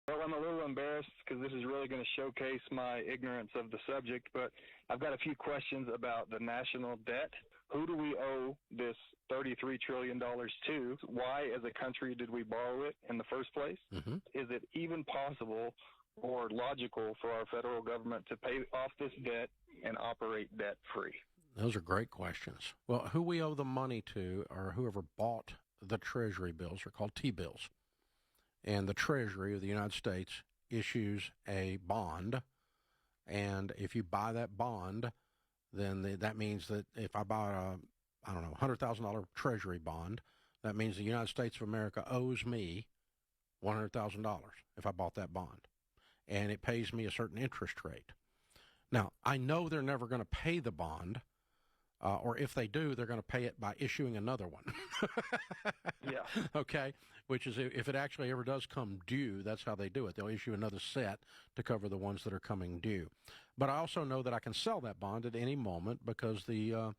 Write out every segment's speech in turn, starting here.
Well, I'm a little embarrassed because this is really going to showcase my ignorance of the subject, but I've got a few questions about the national debt. Who do we owe this $33 trillion to? Why, as a country, did we borrow it in the first place? Mm-hmm. Is it even possible or logical for our federal government to pay off this debt and operate debt-free? Those are great questions. Well, who we owe the money to, or whoever bought the Treasury bills, are called T-bills. And the Treasury of the United States issues a bond, and if you buy that bond, then that means that if I buy a, $100,000 Treasury bond, that means the United States of America owes me $100,000 if I bought that bond, and it pays me a certain interest rate. Now, I know they're never going to pay the bond, or if they do, they're going to pay it by issuing another one. Yeah. Okay? Which is, if it actually ever does come due, that's how they do it. They'll issue another set to cover the ones that are coming due. But I also know that I can sell that bond at any moment because the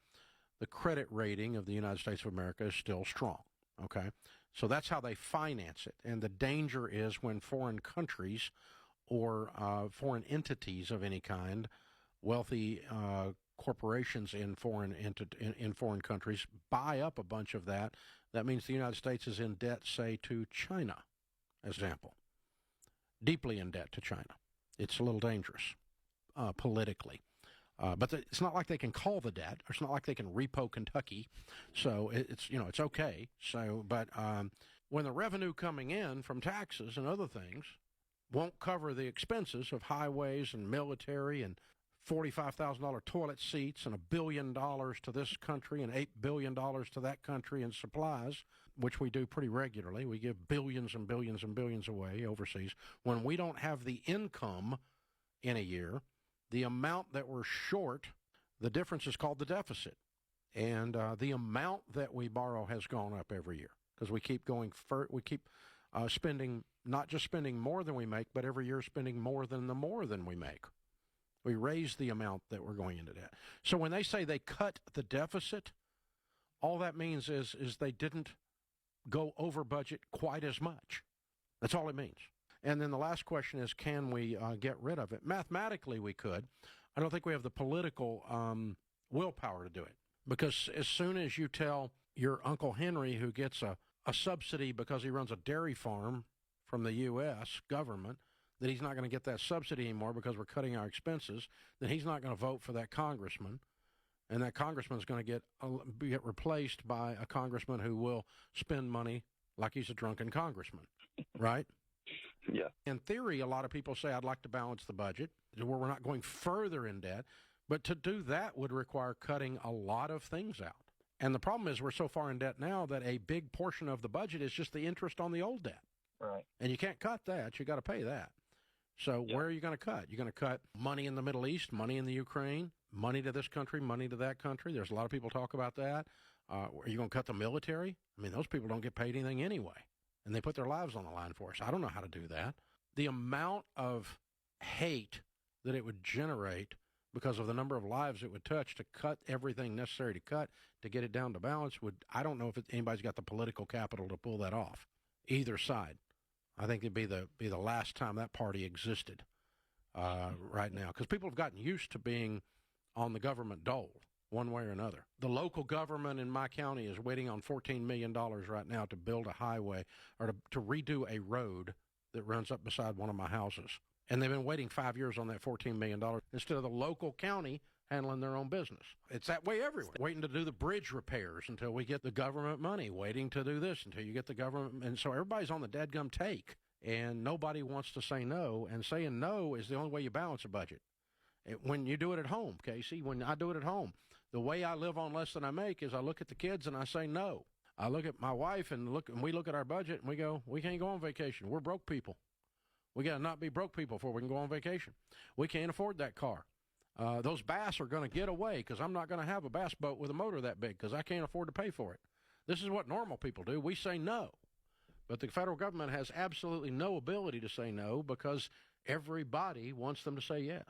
credit rating of the United States of America is still strong. Okay? So that's how they finance it. And the danger is when foreign countries or foreign entities of any kind, wealthy corporations in foreign countries buy up a bunch of that. That means the United States is in debt, say, to China, as an example. Deeply in debt to China. It's a little dangerous politically. But it's not like they can call the debt. It's not like they can repo Kentucky. So it's okay. So, but when the revenue coming in from taxes and other things won't cover the expenses of highways and military and $45,000 toilet seats and $1 billion to this country and $8 billion to that country in supplies, which we do pretty regularly. We give billions and billions and billions away overseas. When we don't have the income in a year, the amount that we're short, the difference is called the deficit. And the amount that we borrow has gone up every year because we keep spending, not just spending more than we make, but every year spending more than we make. We raise the amount that we're going into debt. So when they say they cut the deficit, all that means is they didn't go over budget quite as much. That's all it means. And then the last question is, can we get rid of it? Mathematically, we could. I don't think we have the political willpower to do it. Because as soon as you tell your Uncle Henry, who gets a subsidy because he runs a dairy farm from the U.S. government, that he's not going to get that subsidy anymore because we're cutting our expenses, then he's not going to vote for that congressman. And that congressman is going to get replaced by a congressman who will spend money like he's a drunken congressman, right? Yeah. In theory, a lot of people say, I'd like to balance the budget where we're not going further in debt. But to do that would require cutting a lot of things out. And the problem is we're so far in debt now that a big portion of the budget is just the interest on the old debt. Right. And you can't cut that. You got to pay that. So where are you going to cut? You're going to cut money in the Middle East, money in the Ukraine, money to this country, money to that country. There's a lot of people talk about that. Are you going to cut the military? I mean, those people don't get paid anything anyway, and they put their lives on the line for us. I don't know how to do that. The amount of hate that it would generate because of the number of lives it would touch to cut everything necessary to cut to get it down to balance I don't know if anybody's got the political capital to pull that off, either side. I think it'd be the last time that party existed right now, because people have gotten used to being on the government dole one way or another. The local government in my county is waiting on $14 million right now to build a highway or to redo a road that runs up beside one of my houses. And they've been waiting 5 years on that $14 million instead of the local county handling their own business. It's that way everywhere. Waiting to do the bridge repairs until we get the government money. Waiting to do this until you get the government. And so everybody's on the dadgum take. And nobody wants to say no. And saying no is the only way you balance a budget. When you do it at home, Casey, when I do it at home, the way I live on less than I make is I look at the kids and I say no. I look at my wife and we look at our budget and we go, we can't go on vacation. We're broke people. We got to not be broke people before we can go on vacation. We can't afford that car. Those bass are going to get away because I'm not going to have a bass boat with a motor that big because I can't afford to pay for it. This is what normal people do. We say no. But the federal government has absolutely no ability to say no because everybody wants them to say yes.